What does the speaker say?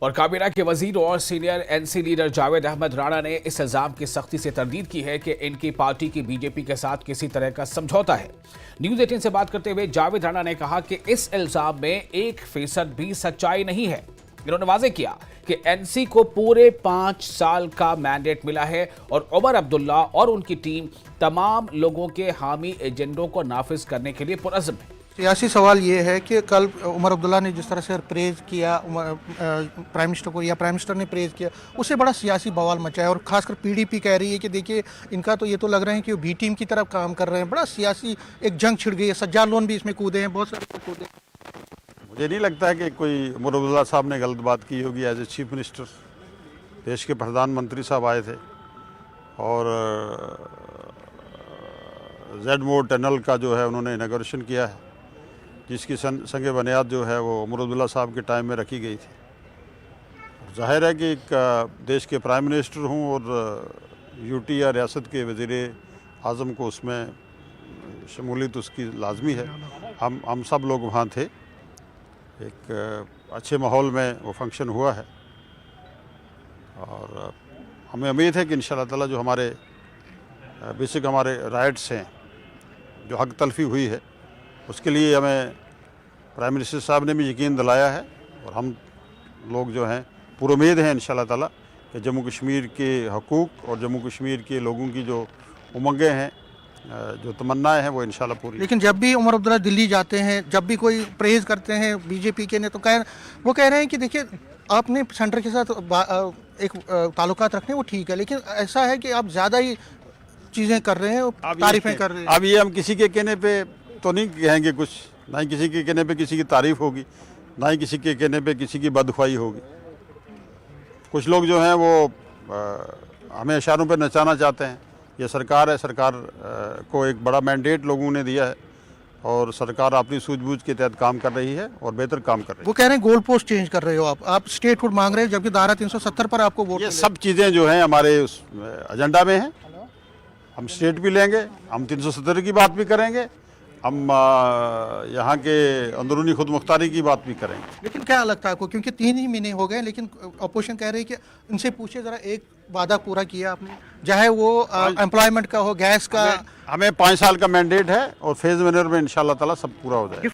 और काबीना के वजीर और senior NC leader Javed Ahmed Rana ने इस इल्जाम की सख्ती से तरदीद की है कि इनकी पार्टी की बीजेपी के साथ किसी तरह का समझौता है। न्यूज 18 से बात करते हुए जावेद राणा ने कहा कि इस इल्जाम में 1% भी सच्चाई नहीं है। इन्होंने वाजे किया कि एनसी को पूरे 5 साल का मैंडेट मिला है और उमर अब्दुल्ला और उनकी टीम तमाम लोगों के हामी एजेंडों को नाफिज करने के लिए पुरअज़्म है। सियासी सवाल ये है कि कल उमर अब्दुल्ला ने जिस तरह से प्रेज किया प्राइम मिनिस्टर को, या प्राइम मिनिस्टर ने प्रेज किया, उससे बड़ा सियासी बवाल मचा है। और खासकर पीडीपी कह रही है कि देखिए इनका तो ये तो लग रहे हैं कि वो बी टीम की तरफ काम कर रहे हैं। बड़ा सियासी एक जंग छिड़ गई है। सज्जाद लोन भी इसमें कूदे हैं, बहुत सारे कूदे हैं। मुझे नहीं लगता है कि कोई उमर अब्दुल्ला साहब ने गलत बात की होगी। एज ए चीफ मिनिस्टर देश के प्रधानमंत्री साहब आए थे और जेड मोड टनल का जो है उन्होंने इनॉग्रेशन किया है, जिसकी संग बुनियाद जो है वो उमर अब्दुल्ला साहब के टाइम में रखी गई थी। जाहिर है कि एक देश के प्राइम मिनिस्टर हूँ और यूटी या रियासत के वज़ीर आज़म को उसमें शमूलियत उसकी लाजमी है। हम सब लोग वहाँ थे। एक अच्छे माहौल में वो फंक्शन हुआ है और हमें उम्मीद है कि इंशाअल्लाह ताला जो हमारे बेसिक हमारे राइट्स हैं, जो हक तलफी हुई है, उसके लिए हमें प्राइम मिनिस्टर साहब ने भी यकीन दिलाया है और हम लोग जो हैं पूरी उम्मीद है इंशाअल्लाह ताला कि जम्मू कश्मीर के हकूक़ और जम्मू कश्मीर के लोगों की जो उमंगें हैं, जो तमन्नाएं हैं, वो इंशाअल्लाह पूरी। लेकिन जब भी उमर अब्दुल्ला दिल्ली जाते हैं, जब भी कोई प्रेज करते हैं बीजेपी के ने, तो वो कह रहे हैं कि देखिए आपने सेंटर के साथ एक ताल्लुकात रखने वो ठीक है, लेकिन ऐसा है कि आप ज़्यादा ही चीज़ें कर रहे हैं, तारीफ़ें कर रहे हैं। अब ये हम किसी के कहने पे तो नहीं कहेंगे कुछ, ना ही किसी के कहने पे किसी की तारीफ़ होगी, ना ही किसी के कहने पे किसी की बदख्वाही होगी। कुछ लोग जो हैं वो हमें इशारों पे नचाना चाहते हैं। ये सरकार है, सरकार को एक बड़ा मैंडेट लोगों ने दिया है और सरकार अपनी सूझबूझ के तहत काम कर रही है और बेहतर काम कर रही है। वो कह रहे हैं गोल पोस्ट चेंज कर रहे हो आप स्टेटहुड मांग रहे हैं, जबकि धारा 370 पर आपको वोट। ये सब चीज़ें जो हैं हमारे उस एजेंडा में हैं। हम स्टेट भी लेंगे, हम 370 की बात भी करेंगे, हम यहाँ के अंदरूनी खुद मुख्तारी की बात भी करेंगे। लेकिन क्या लगता है आपको, क्योंकि 3 ही महीने हो गए, लेकिन अपोजिशन कह रही है कि इनसे पूछे ज़रा एक वादा पूरा किया आपने, चाहे वो एम्प्लॉयमेंट का हो, गैस का। हमें 5 साल का मैंडेट है और फेज मैनर में इंशाअल्लाह ताला सब पूरा हो जाएगा।